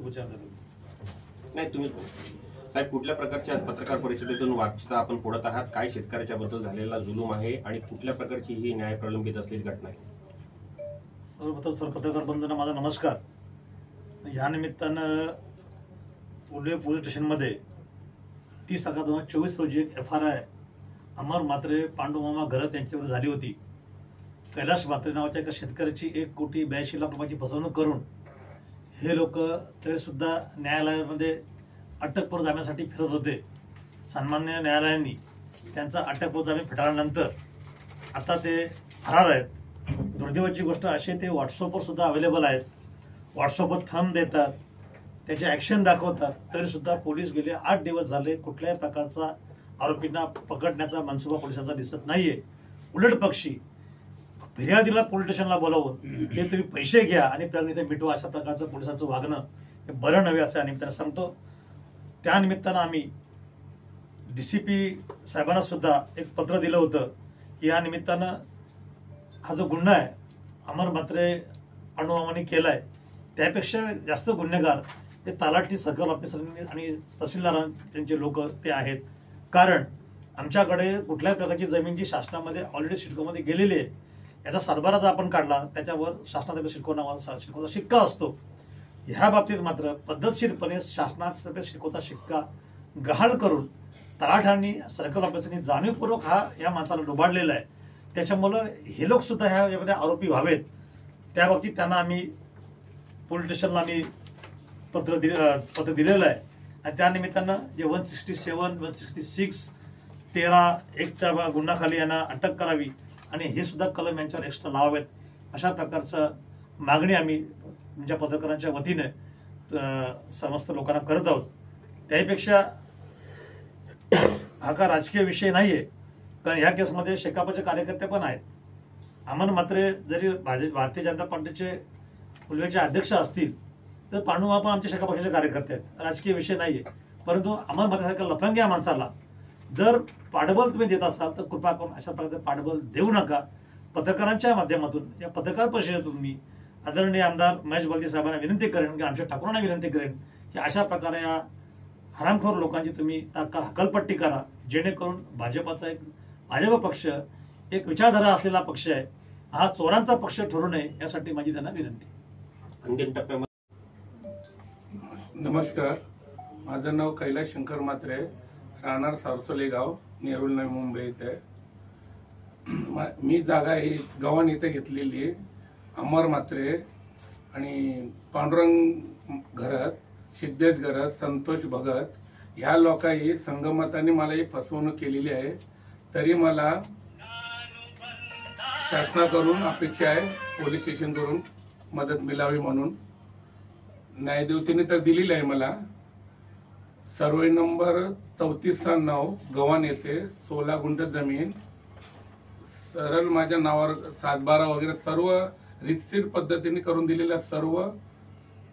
विचारता नाही तुम्ही साहेब कुठल्या प्रकारच्या पत्रकार परिषदेतून वाचता आपण फोडत आहात, काय शेतकऱ्याच्या बद्दल झालेला जुलूम आहे आणि कुठल्या प्रकारची ही न्याय प्रलंबित असलेली घटना आहे? सर्वप्रथम सर्व पत्रकार बंधूंना माझा नमस्कार. ह्या निमित्तानं उल्हे पोलीस स्टेशनमध्ये 30/11/2024 रोजी एक FRI अमर म्हात्रे पांडुमामा घरत यांच्यावर झाली होती. कैलाश म्हात्रे नावाच्या एका शेतकऱ्याची 1,82,00,000 रुपयाची फसवणूक करून हे लोक तरीसुद्धा न्यायालयामध्ये अटकपूर्व जामीनासाठी फिरत होते. सन्मान्य न्यायालयाने त्यांचा अटकपूर्व जामीन फेटाळल्यानंतर आता ते फरार आहेत. दुर्दैवाची गोष्ट अशी ते व्हॉट्सअपवर सुद्धा अवेलेबल आहेत. व्हॉट्सअपवर थंब देतात, त्याचे ॲक्शन दाखवतात, तरीसुद्धा पोलीस गेले 8 दिवस झाले कुठल्याही प्रकारचा आरोपींना पकडण्याचा मनसुबा पोलिसांचा दिसत नाहीये. उलट पक्षी फिर्यादीला पोलीस स्टेशनला बोलावून हे तुम्ही पैसे घ्या आणि प्रगती मिटवा अशा प्रकारचं पोलिसांचं वागणं हे बरं नव्हे असं या निमित्तानं सांगतो. त्या निमित्तानं आम्ही DCP साहेबांना सुद्धा एक पत्र दिलं होतं की या निमित्तानं हा जो गुन्हा आहे अमर म्हात्रे पांडुमामांनी केला आहे त्यापेक्षा जास्त गुन्हेगार हे तलाठी सर्कल ऑफिसरांनी आणि तहसीलदार त्यांचे लोक ते आहेत. कारण आमच्याकडे कुठल्याही प्रकारची जमीन जी शासनामध्ये ऑलरेडी सिडकोमध्ये गेलेली आहे याचा सातबारा जर आपण काढला त्याच्यावर शासनातर्फे सिडकोचा शिक्का असतो. ह्या बाबतीत मात्र पद्धतशीरपणे शासनातर्फे सिडकोचा शिक्का गहाळ करून तलाठ्यांनी सर्कल ऑफिसरनी जाणीवपूर्वक हा या माणसाला डुबाडलेला आहे. त्याच्यामुळं हे लोक सुद्धा ह्यामध्ये आरोपी व्हावेत त्या बाबतीत त्यांना आम्ही पोलीस स्टेशनला आम्ही पत्र दिलेलं आहे. आणि त्या निमित्तानं जे 167, 166, 13(1) गुन्ह्याखाली यांना अटक करावी आणि हे सुद्धा कलम यांच्यावर एक्स्ट्रा लावावेत अशा प्रकारचं मागणी आम्ही तुमच्या पत्रकारांच्या वतीने समस्त लोकांना करत आहोत. त्याहीपेक्षा हा का राजकीय विषय नाहीये, कारण ह्या केसमध्ये शेकापचे कार्यकर्ते पण आहेत. अमर म्हात्रे जरी भारतीय जनता पार्टीचे उल्हेचे अध्यक्ष असतील तर पांडुमामा पण आमच्या शेका पक्षाचे कार्यकर्ते आहेत. राजकीय विषय नाहीये. परंतु अमर म्हात्रेसारख्या लफंग्या माणसाला जर पाठबळ तुम्ही देत असाल तर कृपा करून अशा प्रकारचं पाठबळ देऊ नका. पत्रकारांच्या माध्यमातून या पत्रकार परिषदेतून मी आदरणीय आमदार महेश बलदी साहेबांना विनंती करेन की आमच्या ठाकूरांना विनंती करेन की अशा प्रकारे या हरामखोर लोकांची तुम्ही तात्काळ हकलपट्टी करा, जेणेकरून भाजप पक्ष एक विचारधारा असलेला पक्ष आहे, हा चोरांचा पक्ष ठरू नये यासाठी माझी त्यांना विनंती. अंतिम टप्प्यामध्ये नमस्कार, माझं नाव कैलाश शंकर म्हात्रे, राहणार सारसोली गाव, नेरुल नवी मुंबई येथे. मी जागा ही गव्हाण इथे घेतलेली आहे. अमर म्हात्रे आणि पांडुरंग घरत, सिद्धेश घरत, संतोष भगत ह्या लोकांनी संगमताने मला ही फसवणूक केलेली आहे. तरी मला शासनाकडून अपेक्षा आहे पोलीस स्टेशन करून मदत मिळावी म्हणून. न्यायदेवतेने तर दिलेली आहे मला. सर्वे नंबर 34/9 गव्हाण येथे 16 गुंठ जमीन सरळ माझ्या नावावर सातबारा वगैरे सर्व रितसर पद्धतीने करून दिलेल्या सर्व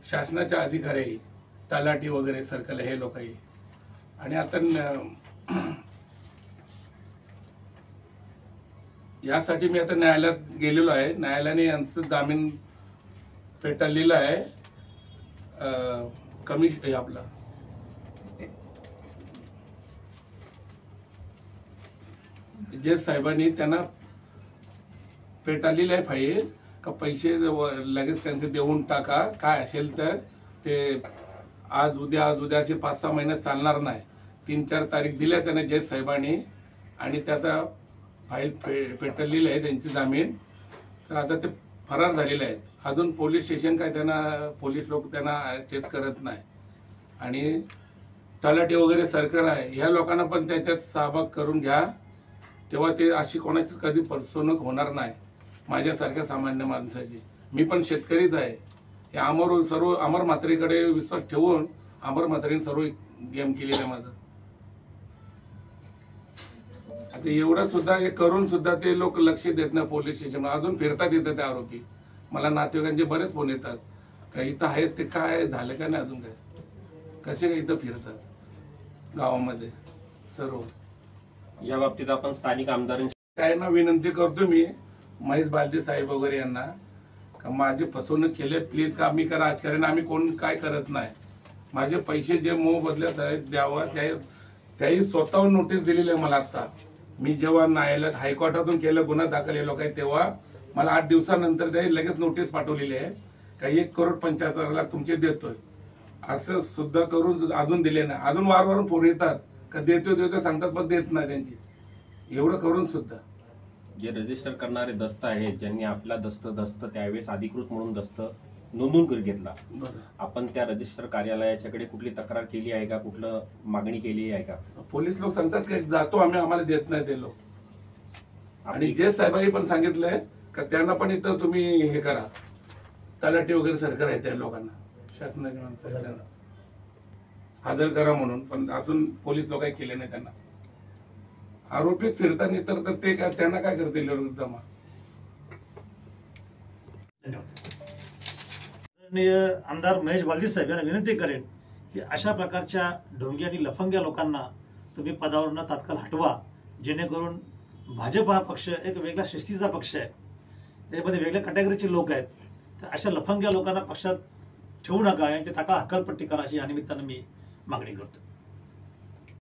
शासनाच्या अधिकारी, तलाठी वगैरे सर्कल हे लोक आहे. आणि आता यासाठी मी आता न्यायालयात गेलेलो आहे. न्यायालयाने यांचं जामीन फेटाळलेलं आहे. आपला जज साहेबांनी त्यांना फेटाळलेलं आहे फाईल का पैसे लगेच त्यांचे देऊन टाका, काय असेल तर ते आज उद्या असे 5-6 महिन्यात चालणार नाही. 3-4 तारीख दिल्या त्यांना जज साहेबांनी आणि त्याचा फाईल फेटाळलेली आहे त्यांची जामीन. तर आता ते फरार झालेले आहेत. अजून पोलीस स्टेशन काय त्यांना पोलीस लोक त्यांना अटॅच करत नाही. आणि तलाठी वगैरे सरकार आहे ह्या लोकांना पण त्याच्यात सहभाग करून घ्या, तेव्हा ते अशी कोणाची कधी फसवणूक होणार नाही माझ्यासारख्या सामान्य माणसाची. मी पण शेतकरीच आहे. हे अमर म्हात्रेकडे विश्वास ठेवून अमर म्हात्रेने सर्व गेम केलेलं आहे माझं. आता एवढं सुद्धा हे करून सुद्धा ते लोक लक्ष देत नाही पोलीस स्टेशन. अजून फिरतात येतात ते आरोपी. मला नातेवाईकांचे बरेच फोन येतात का इथं आहेत ते काय झालं का नाही, अजून काय कसे काय इथं फिरतात गावामध्ये सर्व. या बाबतीत आपण स्थानिक आमदारांची काय ना विनंती करतो मी महेश बालदी साहेब वगैरे यांना का माझी फसवणूक केली प्लीज, का आम्ही का राजकारण आम्ही कोण काय करत नाही. माझे पैसे जे मोबदल्यात आहेत द्यावा त्याही स्वतःहून नोटीस दिलेली आहे मला. आता मी जेव्हा न्यायालयात हायकोर्टातून केलं गुन्हा दाखल हे लोक आहे तेव्हा मला 8 दिवसानंतर त्याही लगेच नोटीस पाठवलेली आहे का 1,75,00,000 तुमचे देतोय, असं सुद्धा करून अजून दिले नाही. अजून वारंवार फोन येतात का देतो सांगतात पण देत नाही त्यांची. एवढं करून सुद्धा जे रजिस्टर करणारे दस्त आहेत ज्यांनी आपला दस्त त्यावेळेस अधिकृत म्हणून दस्त नोंदून घेतला, आपण त्या रजिस्टर कार्यालयाच्याकडे कुठली तक्रार केली आहे का, कुठलं मागणी केली आहे का? पोलीस लोक सांगतात की जातो आम्ही, आम्हाला देत नाही ते लोक. आणि जे साहेबांनी पण सांगितलंय का त्यांना पण इथं तुम्ही हे करा, तलाठी वगैरे सरकार आहे त्या लोकांना शासनाने माणसं हजर करा म्हणून, पण अजून पोलीस लोक काही केले नाही. त्यांना आरोपी फिरताना तर ते काय त्यांना काय करतील जमा. धन्यवाद. आमदार महेश बालदी साहेब यांना विनंती करेन की अशा प्रकारच्या ढोंगी आणि लफंग्या लोकांना तुम्ही पदावरून तात्काळ हटवा, जेणेकरून भाजप हा पक्ष एक वेगळ्या शिस्तीचा पक्ष आहे, त्यामध्ये वेगळ्या कॅटेगरीचे लोक आहेत. तर अशा लफंग्या लोकांना पक्षात ठेवू नका, यांची तात्काळ हकालपट्टी करा अशी या निमित्तानं मी मागणी करतो.